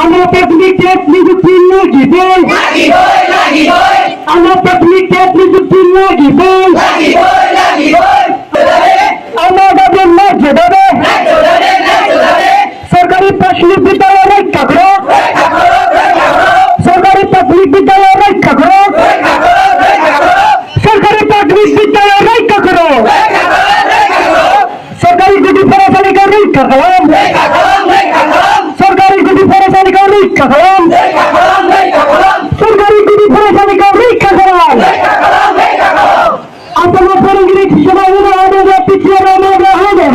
আমরা প্রাথমিক টেস্ট নিযুক্তি লাগিবই আমরা প্রাথমিক টেস্ট নিযুক্তি লাগিবই আমরা তাদের ন্যায্য দাবি সরকারি প্রাথমিক বিদ্যালয় রক্ষা করো সরকারি প্রাথমিক বিদ্যালয় রক্ষা করো সরকারি প্রাথমিক বিদ্যালয় রক্ষা করো সরকারি গুটি পড়াশালিকা রক্ষা করো সরকারি গুটি পড়াশালিকা রক্ষা করো সরকারি গুটি পড়াশালিকা রক্ষা করো আপনার পরঙ্গিরি সবাই আমাদের পিছিয়ে আমাদের হবে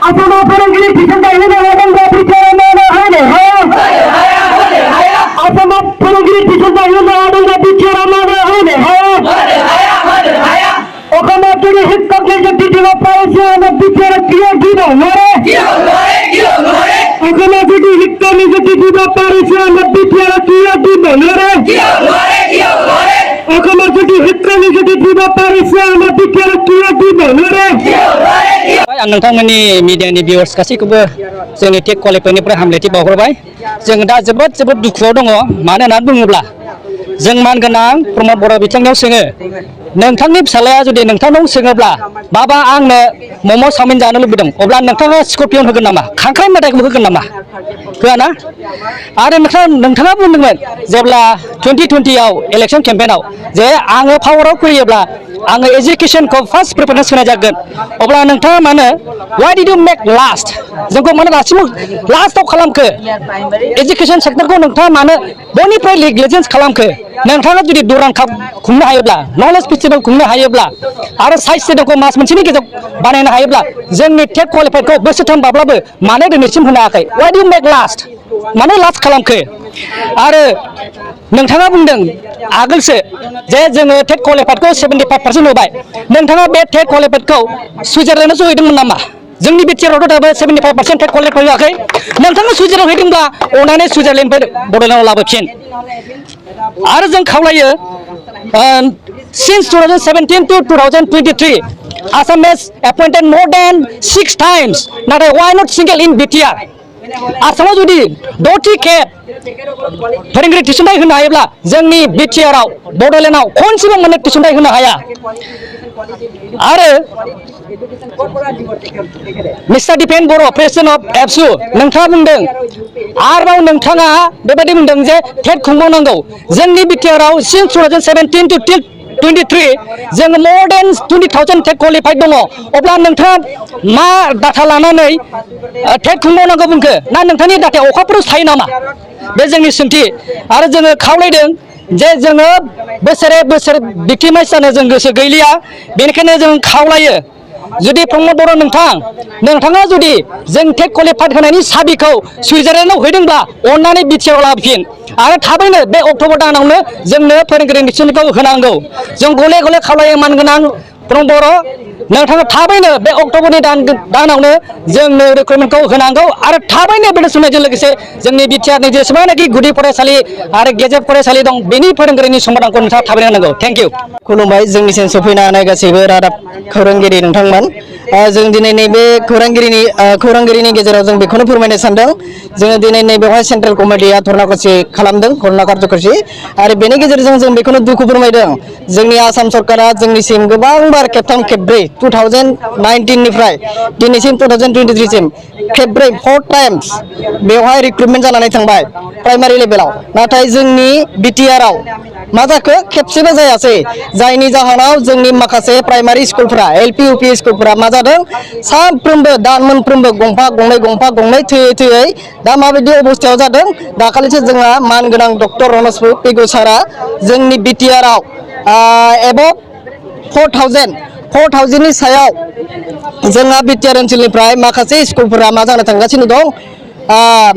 আপনার পরঙ্গিরি সবাই আমাদের পিছিয়ে আমাদের হবে আপনার পরঙ্গিরি সবাই আমাদের পিছিয়ে আমাদের হবে ওখানে যদি শিক্ষককে যদি দিব পারেছে আমার পিছিয়ে ক্রিয়া দিব মরে ওখানে যদি শিক্ষককে যদি দিব পারেছে আমার পিছিয়ে ক্রিয়া দিব মরে ওখানে যদি শিক্ষককে যদি দিব পারেছে আমার পিছিয়ে ক্রিয়া দিব মরে आं नोंथांमोननि मिडियानि भिउवार्स गासैखौबो जोंनि टेक कलेजनिफ्राय हामलायथि बावहरबाय जों दा जोबोद दुखुआव दङ मानो होननानै बुङोब्ला जों मानगोनां प्रमद बर' बिथांनियाव सोङो नोंथांनि फिसालाया जुदि नोंथांनाव सोङोब्ला बाबा आंनो मम' चावमिन जानो लुबैदों अब्ला नोंथाङा स्कर्पियन होगोन नामा खांख्राइ मेथाइखौ होगोन नामा होआ ना आरो नोंथाङा बुंदोंमोन जेब्ला 2020 आव इलेक्शन केम्पेइनाव जे आङो पावाराव फैयोब्ला आङो एजुकेशनखौ फार्स्ट प्रिफारेन्स होनाय जागोन अब्ला नोंथाङा मानो why did you make last जोंखौ मानो दासिम लास्टआव खालामखो एजुकेशन सेक्टरखौ नोंथाङा मानो बयनिफ्राय नेग्लिजेन्स खालामखो नोंथाङा जुदि दुरान काप खुंनो हायोब्ला नलेज फेस्टिभेल खुंनो हायोब्ला आरो साइन्स स्टेडियामखौ मास मोनसेनि गेजेराव बानायनो हायोब्ला जोंनि टेक क्वालिफाइडखौ बोसोरथामबाब्लाबो मानो दिनैसिम होनो हायाखै व्हाई डु यू मेक लास्ट मानो लास्ट खालामखो आरो नोंथाङा बुंदों आगोलसो जे जोङो टेट क्वालिफाइडखौ 75% होबाय नोंथाङा बे टेट क्वालिफाइडखौ सुइजारलेण्डआवसो हैदोंमोन नामा जोंनि बिटिआरआवथ' दाबो 75% टेट क्वालिफाइड होआखै नोंथाङा सुइजारलेण्डआव हैदोंब्ला अननानै सुइजारलेण्डनिफ्राय बड'लेण्डआव लाबोफिन आरो जों खावलायो since 2017 to 2023 Assam has appointed more than 6 times नाथाय why not single in BTR आसामाव जुदि 60 खेब फोरोंगिरि थिसनथाइ होनो हायोब्ला जोंनि बिटिआरआव बड'लेण्डआव खनसेबो माने थिसनथाइ होनो हाया आरो mister Dipen Boro' president of ABSU नोंथाङा बुंदों आरोबाव नोंथाङा बेबायदि बुंदों जे टेट खुंबावनांगौ जोंनि बिटिआरआव since 2017 to 23 जों more than 20,000 टेट क्वालिफाइड दङ अब्ला नोंथाङा मा डाटा लानानै टेट खुंबावनांगौ बुंखो ना नोंथांनि डाटाया अखाफोराव थायो नामा बे जोंनि सोंथि आरो जोङो खावलायदों जे जोङो बोसोर भिक्टिमाइज जानो जों गोसो गैलिया बेनिखायनो जों खावलायो जुदि प्रमद बर' नोंथाङा जुदि जों टेट क्वालिफाइड होनायनि साबिखौ सुइजारलेण्डआव हैदोंब्ला अननानै बिटिआरआव लाबोफिन आरो थाबैनो बे अक्ट'बर दानावनो जोंनो फोरोंगिरि थिसनथाइखौ होनांगौ जों गले गले खावलायो मानगोनां प्रमद बर' नोंथाङा थाबैनो बे अक्ट'बरनि दानावनो जोंनो रिक्रुटमेन्टखौ होनांगौ आरो थाबैनो बे थिसननायजों लोगोसे जोंनि बिटिआरनि जेसेबांनाखि गुदि फरायसालि आरो गेजेर फरायसालि दं बेनि फोरोंगिरिनि समादानखौ नोंथाङा थाबैनो होनांगौ थेंक इउ खुलुमबाय जोंनिसिम सफैनो हानाय गासैबो रादाब खौरांगिरि नोंथांमोन जों दिनै नैबे खौरांगिरिनि गेजेराव जों बेखौनो फोरमायनो सानदों जोङो दिनै नैबेवहाय सेन्ट्रेल कमिटिया धर्नाकर्सि खालामदों धर्ना कार्यकर्सि आरो बेनि गेजेरजों जों बेखौनो दुखु फोरमायदों जोंनि आसाम सरकारा जोंनिसिम गोबांबार खेबथाम खेबब्रै 2019 निफ्राय दिनैसिम 2023 सिम खेबब्रै 4 टाइम्स बेवहाय रिक्रुटमेन्ट जानानै थांबाय प्राइमारि लेभेलाव नाथाय जोंनि बिटिआरआव मा जाखो खेबसेबो जायासै जायनि जाहोनाव जोंनि माखासे प्राइमारि स्कुलफोरा एलपि इउपि स्कुलफोरा मा जादों सानफ्रोमबो दान मोनफ्रोमबो गंफा गंनै थैयै दा माबायदि अबस्थायाव जादों दाखालिसो जोंहा मानगोनां डक्टर रनज पेगु सारा जोंनि बिटिआरआव एबभ 4,000 नि सायाव जोंहा बिटिआर ओनसोलनिफ्राय माखासे स्कुलफोरा मा जानो थांगासिनो दं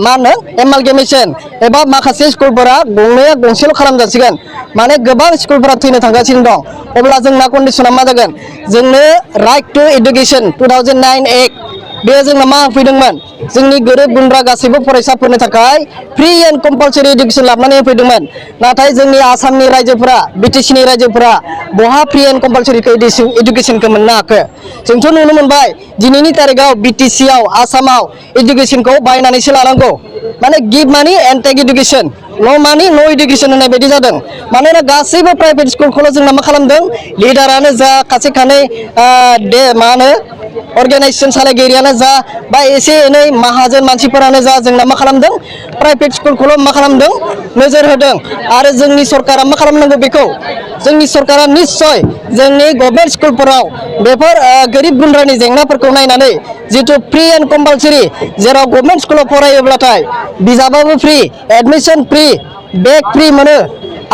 मा होनो एमालगेमेसन एबा माखासे स्कुलफोरा गंनैया गंसेल' खालामजासिगोन माने गोबां स्कुलफोरा थैनो थांगासिनो दं अब्ला जोंना कन्डिसना मा जागोन जोंनो राइट टु एडुकेसन 2009 एक्ट बे जोंना मा होफैदोंमोन जोंनि गोरिब गुन्द्रा गासैबो फरायसाफोरनि थाखाय फ्रि एन्ड कम्पालसरि इडुकेसन लाबोनानै होफैदोंमोन नाथाय जोंनि आसामनि रायजोफोरा बिटिसिनि रायजोफोरा बहा फ्रि एन्ड कम्पालसरि इडुकेसनखौ मोननो हाखो जोंथ' नुनो मोनबाय दिनैनि तारिखाव बिटिसिआव आसामाव इडुकेसनखौ बायनानैसो लानांगौ माने गिभ मानि एन्ड टेक इडुकेसन नो मानि नो इडुकेसन होननाय बायदि जादों मानोना गासैबो प्राइभेट स्कुलखौल' जोंना मा खालामदों लिडारानो जा खासे खानै मा होनो अर्गेनाइजेसन सालायगिरियानो जा बा एसे एनै माहाजोन मानसिफोरानो जा जोंना मा खालामदों प्राइभेट स्कुलखौल' मा खालामदों नोजोर होदों आरो जोंनि सरकारा मा खालामनांगौ बेखौ जोंनि सरकारा निश्चय जोंनि गभर्नमेन्ट स्कुलफोराव बेफोर गोरिब गुन्द्रानि जेंनाफोरखौ नायनानै जितु फ्रि एन्ड कम्पालसरि जेराव गभर्नमेन्ट स्कुलाव फरायोब्लाथाय बिजाबाबो फ्रि एडमिसन फ्रि बेग फ्रि मोनो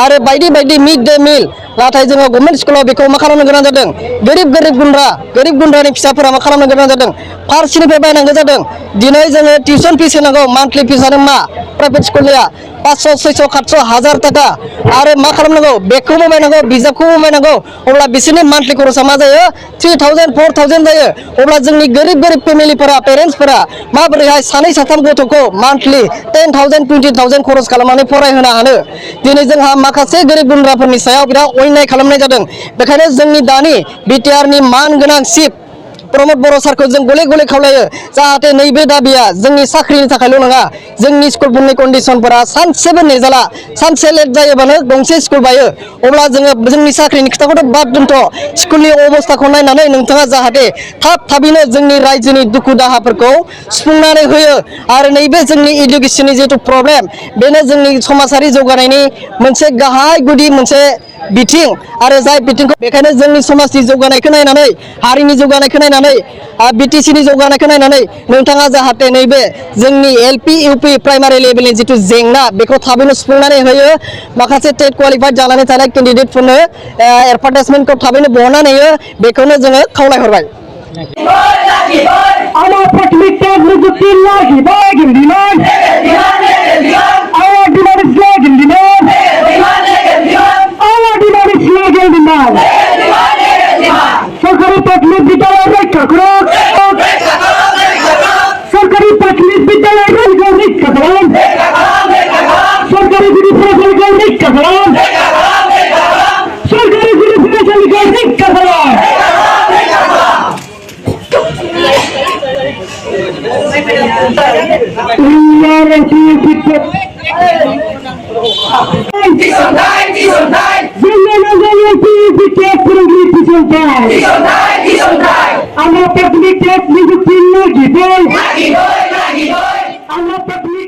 आरो बायदि बायदि मिड डे मिल नाथाय जोङो गभर्नमेन्ट स्कुलाव बेखौ मा खालामनो गोनां जादों गोरिब गुन्द्रानि फिसाफोरा मा खालामनो गोनां जादों फारसेनिफ्राय बायनांगौ जादों दिनै जोङो टिउसन फिस होनांगौ मान्थलि फिसानो मा प्राइभेट स्कुलनिया 500 600 700 1000 थाखा आरो मा खालामनांगौ बेगखौबो बायनांगौ बिजाबखौबो बायनांगौ अब्ला बिसोरनि मान्थलि खरसा मा जायो 3000 4000 जायो अब्ला जोंनि गोरिब फेमिलिफोरा पेरेन्टसफोरा माबोरैहाय सानै साथाम गथ'खौ मान्थलि 10,000 20,000 खरस खालामनानै फरायहोनो हानो दिनै जोंहा माखासे गोरिब गुन्द्राफोरनि सायाव बिराद अयनाय खालामनाय जादों बेखायनो जोंनि दानि बिटिआरनि मान गोनां चिफ प्रमद बर' सारखौ जों गले गले खावलायो जाहाथे नैबे दाबिया जोंनि साख्रिनि थाखायल' नङा जोंनि स्कुलफोरनि कन्डिसनफोरा सानसेबो नेजाला सानसे लेट जायोबानो गंसे स्कुल बायो अब्ला जोङो जोंनि साख्रिनि खोथाखौथ' बाद दोनथ' स्कुलनि अबस्थाखौ नायनानै नोंथाङा जाहाथे थाबैनो जोंनि रायजोनि दुखु दाहाफोरखौ सुफुंनानै होयो आरो नैबे जोंनि इडुकेसननि जिथु प्रब्लेम बेनो जोंनि समाजारि जौगानायनि मोनसे गाहाय गुदि मोनसे बिथिं आरो जाय बिथिंखौ बेखायनो जोंनि समाजनि जौगानायखौ नायनानै हारिनि जौगानायखौ नायनानै बिटिसिनि जौगानायखौ नायनानै नोंथाङा जाहाथे नैबे जोंनि एलपि इउपि प्राइमारि लेभेलनि जिथु जेंना बेखौ थाबैनो सुफुंनानै होयो माखासे टेट क्वालिफाइड जानानै थानाय केन्डिडेटफोरनो एडभार्टाइजमेन्टखौ थाबैनो बहननानै होयो बेखौनो जोङो खावलायहरबाय আমার প্রাথমিক ত্যাগ নিযুক্তি লাগি বাগিন দিমান আমার ডিমান্ড ইজ লাগিন দিমান আমার ডিমান্ড ইজ লাগিন দিমান সরকারি প্রাথমিক বিদ্যালয় রক্ষা করুন সরকারি প্রাথমিক বিদ্যালয় রক্ষা করুন সরকারি বিদ্যালয় রক্ষা করুন সরকারি বিদ্যালয় রক্ষা করুন আমরা প্রাথমিক নিযুক্তি লাগি আমরা প্রাথমিক